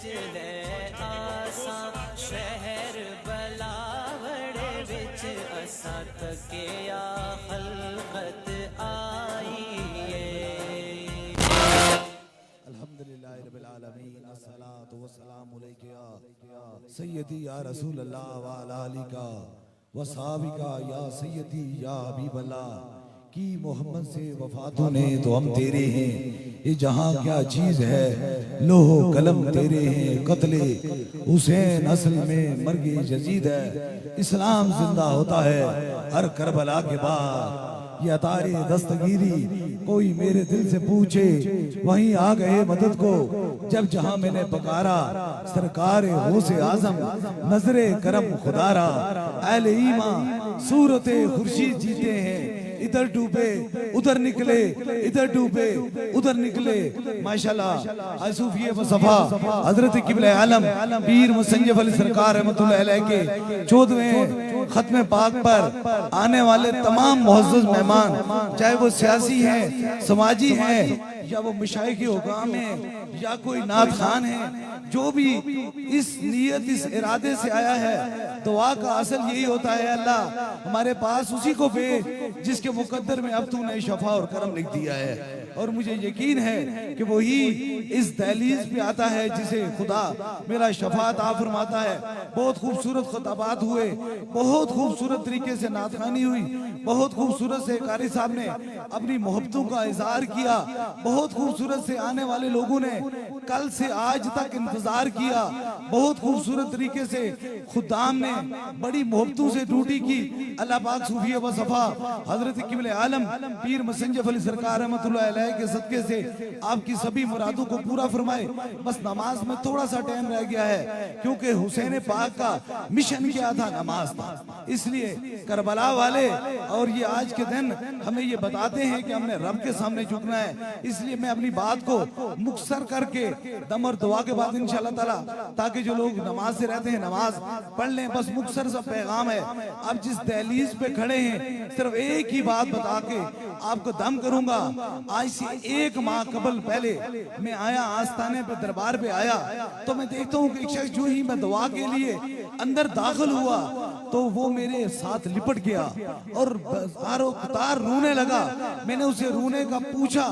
विच ले आसा शहर बलावड़े विच असा तके या खलकत आई है। अल्हम्दुलिल्लाह रब्बिल आलमीन अस्सलातु वस्सलामु अलैका या सय्यदी या रसूल अल्लाह व अला आलिका व सहाबिका या सय्यदी या हबीबल्लाह की मोहम्मद से वफा तूने तो हम तेरे हैं, ये जहां क्या चीज है लोहो कलम तेरे हैं, कत्ले हुसैन असल में मर्गे यजीद है, इस्लाम जिंदा होता है हर करबला के बाद। ये अतारे दस्तगीरी कोई मेरे दिल से पूछे वहीं आ गए मदद को, जब जहां मैंने पुकारा सरकार गौसे आजम नजरे करम खुदारा। अहले ईमान सूरते खुर्शीद जीते हैं, इधर डूबे उधर निकले, इधर डूबे उधर निकले। माशाल्लाह सूफी मुस्तफा हजरत किबला आलम पीर मुसंजफ अली सरकार रहमतुल्लाह अलैह के 14वें खत्म पाक पर आने वाले तमाम मुअज़्ज़ज़ मेहमान, चाहे वो सियासी हैं, समाजी हैं, या वो मशाइख हुकाम हैं, या कोई नात खान है, जो भी इस नियत इस इरादे से आया है, दुआ का असल यही होता है अल्लाह हमारे पास उसी को भेज जिसके मुकद्दर में अब तूने शफा और करम लिख दिया है। और मुझे यकीन है कि वही इस दहलीज पे आता है जिसे खुदा मेरा शफात आ फरमाता है। बहुत खूबसूरत खुताबात हुए, बहुत खूबसूरत तरीके से नातखानी हुई, बहुत खूबसूरत से कारी साहब ने अपनी मोहब्बतों का इजहार किया, बहुत खूबसूरत से आने वाले लोगों ने कल से आज तक इंतजार किया, बहुत खूबसूरत तरीके से खुदाम ने बड़ी मोहब्बतों से ड्यूटी की। अल्लाह पाक सूफी व सफा हजरत किबले आलम पीर मुसंजफ अली सरकार रहमतुल्लाह अलैह के सदके से आपकी सभी मुरादों को पूरा फरमाए। बस नमाज में थोड़ा सा टाइम रह गया है, क्योंकि हुसैन पाक का मिशन क्या था, नमाज था। इसलिए करबला वाले और ये आज के दिन हमें ये बताते हैं कि हमने रब के सामने झुकना है। इसलिए मैं अपनी बात को मुख्तसर करके दम और दुआ के बाद इंशाअल्लाह ताला, ताकि जो लोग नमाज से रहते हैं नमाज पढ़ लें, बस मुख्तसर सा पैगाम है। अब जिस दहलीज पे खड़े हैं सिर्फ एक ही बात बता के आपको दम करूंगा। आज से 1 माह कबल पहले मैं आया आस्थाने पे दरबार पे आया, तो मैं देखता हूँ कि एक शख्स जो ही मैं दुआ के लिए अंदर दाखिल हुआ तो वो मेरे साथ लिपट गया और तार रोने लगा। मैंने उसे रोने का पूछा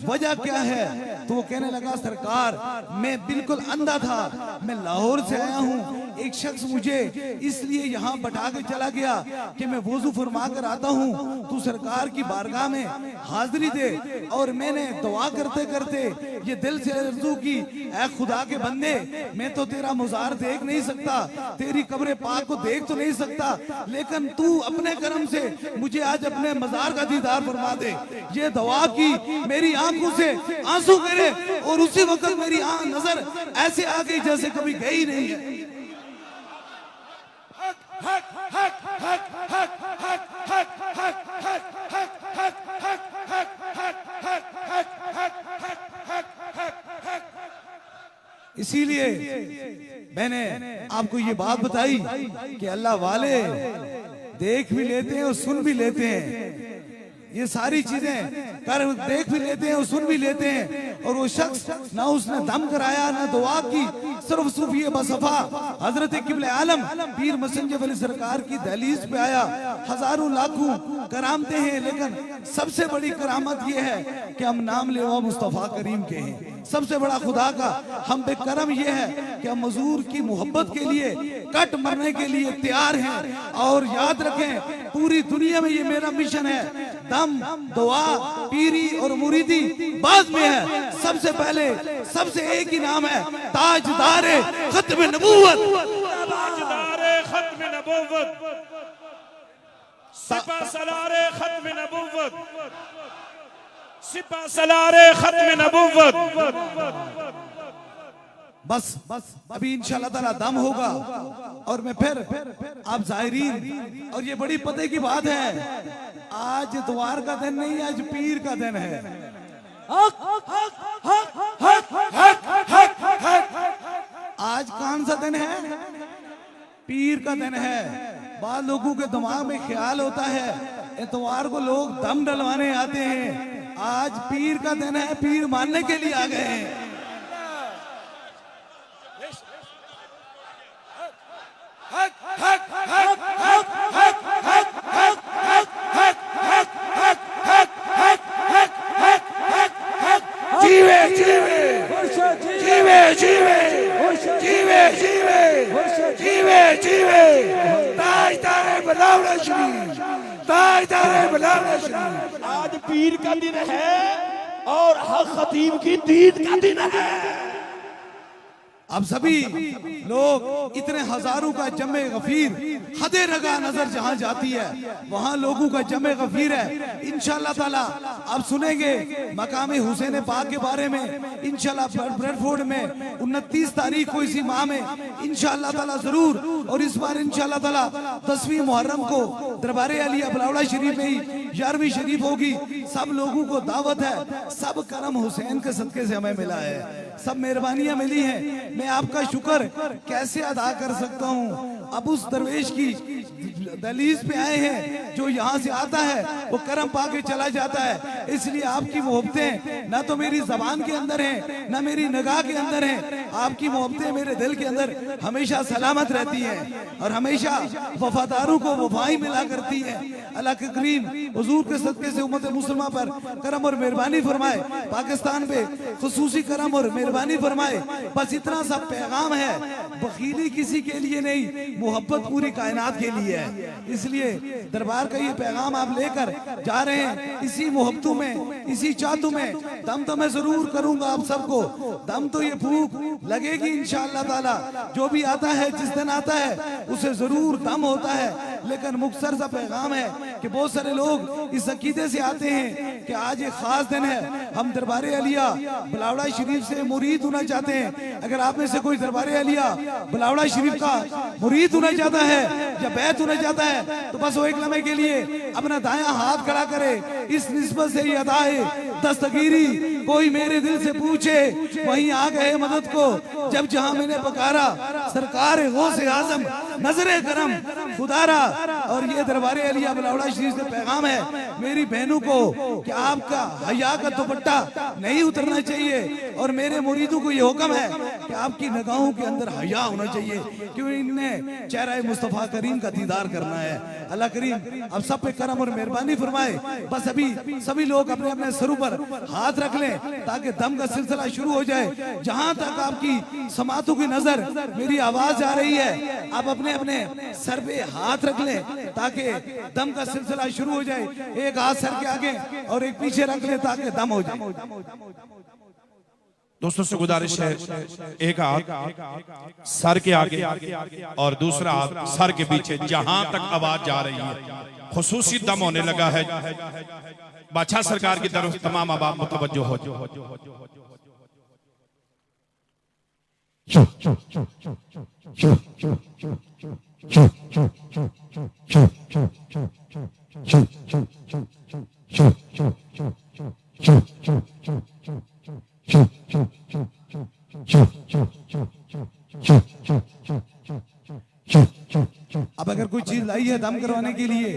वजह क्या है, तो वो कहने लगा सरकार मैं बिल्कुल अंधा था, मैं लाहौर से आया हूँ, एक शख्स मुझे इसलिए यहाँ बैठा के चला गया कि मैं वुजू फरमा कर आता हूँ, तू सरकार की बारगाह में हाजिरी दे। और मैंने दुआ करते करते ये दिल से अर्जू की, ऐ खुदा के बंदे मैं तो तेरा मुजार देख नहीं सकता, तेरी कब्र पाक को देख तो नहीं सकता, लेकिन तू अपने करम से मुझे आज अपने मजार का दीदार फरमा दे। ये दुआ की, मेरी आंखों से आंसू गिरे और उसी वक्त मेरी नजर ऐसे आ गई जैसे कभी गई नहीं है। इसीलिए मैंने आपको ये बात बताई कि अल्लाह वाले देख भी लेते हैं और सुन भी लेते हैं, ये सारी चीजें कर देख भी लेते हैं और सुन भी लेते हैं। और वो शख्स ना उसने दम कराया ना दुआ की, सिर्फ सूफी बसफा हजरत किबले आलम पीर मुसंजफ अली सरकार की दहलीज पे आया। हजारों लाखों करामते हैं, लेकिन सबसे बड़ी करामत ये है कि हम नाम लेवा मुस्तफा करीम के हैं। सबसे बड़ा खुदा का हम पे करम ये है कि हम मजूर की मोहब्बत के लिए कट मरने के लिए तैयार हैं। और याद रखें पूरी दुनिया में ये मेरा मिशन है, दम दुआ पीरी और मुरीदी बाद में है, सबसे पहले सबसे एक ही नाम है ताजदारे खत्म नबूवत। ताजदारे खत्म नबूवत, सिपा सलारे खत्म नबूवत, सिपा सलारे खत्म नबूवत। बस अभी इंशाल्लाह ताला दम होगा और मैं फिर आप जायरीन, और ये बड़ी पते की बात है, आज द्वार का दिन नहीं, आज पीर का दिन है। आज कौन सा दिन है? पीर का दिन है। बाद लोगों के दिमाग में ख्याल होता है इतवार को लोग दम डलवाने आते हैं, आज पीर का दिन है, पीर मानने के लिए आ गए हैं। जीवे जीवे जीवे जीवे जीवे ताजदारे बलावड़ा शरीफ, ताजदारे बलावड़ा शरीफ। आज पीर का दिन है और हक खतीब की दीद का दिन है। अब सभी लोग इतने हजारों का जमे गफीर हदे रगा नजर जहां जाती है वहां लोगों का जमे गफीर है। इंशाल्लाह ताला आप सुनेंगे मकाम हुसैन पाक के बारे में। इंशाल्लाह ब्रेडफोर्ड में 29 तारीख को इसी माह में इंशाल्लाह ताला जरूर, और इस बार इंशाल्लाह ताला 10वीं मुहर्रम को दरबार अलिया बलावड़ा शरीफ में ही 11वीं शरीफ होगी। सब लोगों को दावत है, सब करम हुसैन के सदके से हमें मिला है, सब मेहरबानियां मिली हैं। मैं आपका शुक्र कैसे अदा कर सकता हूँ। अब उस दरवेश की दहलीज पे आए हैं, जो यहाँ से आता है वो करम पाके चला जाता है। इसलिए आपकी मोहब्बतें ना तो मेरी जबान के अंदर हैं ना मेरी निगाह के अंदर हैं, आपकी मोहब्बतें मेरे दिल के अंदर हमेशा सलामत रहती हैं और हमेशा वफादारों को वफाई मिला करती है। अल्लाह के करीम हुजूर के सदके से उम्मत मुसलमा पर करम और मेहरबानी फरमाए, पाकिस्तान पे खुसूसी करम और मेहरबानी फरमाए। बस इतना सा पैगाम है, बखीली किसी के लिए नहीं, मोहब्बत पूरी कायनात के लिए है। इसलिए दरबार का ये पैगाम आप लेकर जा रहे हैं। इसी मोहब्बतों में, इसी चाहतों में दम तो मैं जरूर करूंगा आप सबको, दम तो ये भूख लगेगी इंशाअल्लाह ताला। जो भी आता है, जिस दिन आता है उसे जरूर दम होता है। लेकिन मुख्तसर सा पैगाम है कि बहुत सारे लोग इस अकीदे से आते हैं कि आज एक खास दिन है, हम दरबार अलिया बलावड़ा शरीफ से मुरीद होना चाहते हैं। अगर आप में से कोई दरबार अलिया बलावड़ा शरीफ का मुरीद होना चाहता है या बैत होना चाहता है तो बस वो एक लम्हे के लिए अपना दायां हाथ खड़ा करे। इस निस्बत से ये अदा है दस्तगीरी, कोई मेरे दिल से पूछे वहीं आ गए मदद को, जब जहां मैंने पुकारा सरकार गौसे आजम नजरे करम खुदारा। और ये दरबार अलिया बलावड़ा शरीफ से पैगाम है मेरी बहनों को कि आपका हया का दुपट्टा नहीं उतरना चाहिए, और मेरे मुरीदों को ये हुक्म है कि आपकी निगाहों के अंदर हया होना चाहिए, क्योंकि इन्हें चेहरा मुस्तफा करीम का दीदार करना है। अल्लाह करीम अब सब पे करम और मेहरबानी फरमाए। बस अभी सभी लोग अपने अपने सरों पर हाथ रख लें ताकि दम का सिलसिला शुरू हो जाए। जहां तक आपकी समातों की नजर मेरी आवाज आ रही है, आप अपने अपने सर पे हाथ रख लें ताकि दम का सिलसिला शुरू हो जाए। एक हाथ सर के आगे और एक पीछे रख ले ताकि दम हो जाए। दोस्तों से गुजारिश है, एक हाथ सर के आगे और दूसरा हाथ सर के पीछे, जहां तक आवाज जा रही है खुसूसी दम होने लगा है। बादशाह सरकार की तरफ तमाम आवाम मुतवज्जो हो। अब अगर कोई चीज लाई है दम करवाने के लिए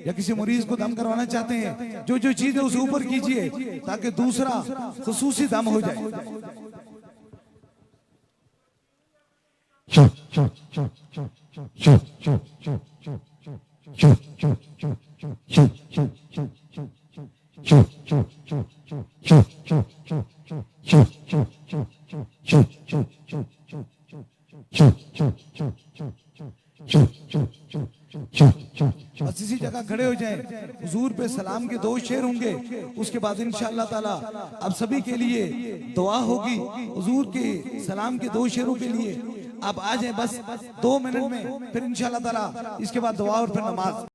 या किसी मरीज को दम करवाना चाहते हैं, जो जो चीज है उसे ऊपर कीजिए ताकि दूसरा खुसूसी दम हो जाए। बस इसी जगह खड़े हो जाएं। हुजूर पे सलाम के 2 शेर होंगे, उसके बाद इंशाअल्लाह ताला अब सभी के लिए दुआ होगी। हुजूर के सलाम के 2 शेरों के लिए आप आ जाएं बस 2 मिनट में, फिर इंशाअल्लाह ताला इसके बाद दुआ और फिर नमाज।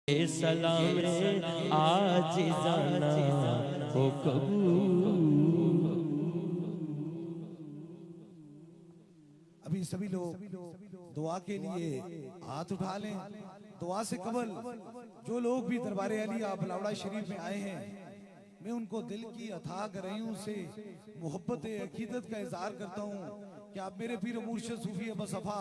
सलाम आज जाना हो कबूल। अभी सभी लोग दुआ के लिए हाथ उठा लें। दुआ से कबल जो लोग भी दरबार अलिया बलावड़ा शरीफ में आए हैं, मैं उनको दिल की अथाह गहराइयों से मोहब्बत अकीदत का इजहार करता हूँ कि आप मेरे पीर मुर्शिद सूफी बसफा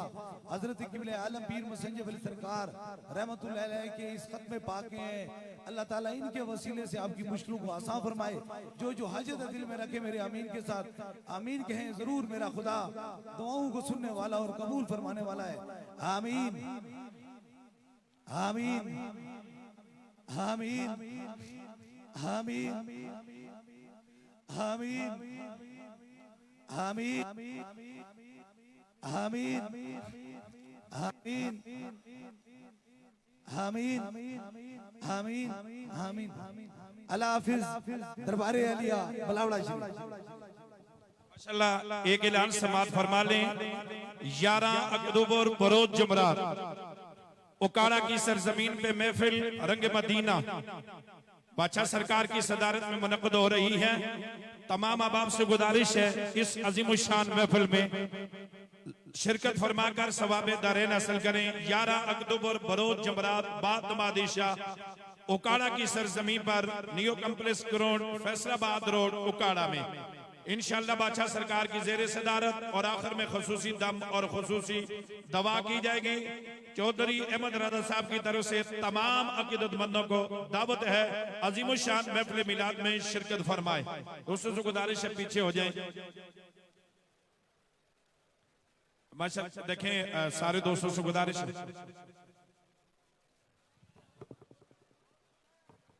हजरत किबले आलम पीर मुसंजब अली सरकार रहमतुल्लाह अलैह के इस खत में पाके हैं। अल्लाह ताला इनके वसीले से आपकी मुश्किलों को आसान फरमाए। जो हाजत दिल में रखे मेरे आमीन के साथ आमीन कहें। जरूर मेरा खुदा दुआओं को सुनने वाला और कबूल फरमाने वाला है। आमीन आमीन आमीन आमीन आमीन आमीन आमीन आमीन आमीन आमीन आमीन। अल्लाह हाफिज। दरबार अलिया बलावड़ा शरीफ। माशाल्लाह एक ऐलान समात फरमा लें। 11 अक्टूबर बरोज जुमरात उकाड़ा की सरजमीन पे महफिल रंग मदीना बादशाह सरकार की सदारत में मुनक़्क़िद हो रही है। तमाम अहबाब से गुजारिश है इस अजीमुशान महफिल में शिरकत फरमाकर सवाब दारेन हासिल करें। 11 अक्टूबर बरोज जुमरात बाद नमादिशा उकाड़ा की सरजमीन पर neo complex ground Faisalabad road उकाड़ा में इंशाअल्लाह बादशाह सरकार की जेर सदारत और आखिर में खुसूसी दम और खुसूसी दवा की जाएगी। चौधरी अहमद रजा साहब की तरफ से तमाम अकीदतमंदों को दावत है अजीमुशान महफिल मिलाद में शिरकत फरमाए। दोस्तों से गुजारिश है पीछे हो जाएं। माशाअल्लाह देखें सारे दोस्तों से गुजारिश है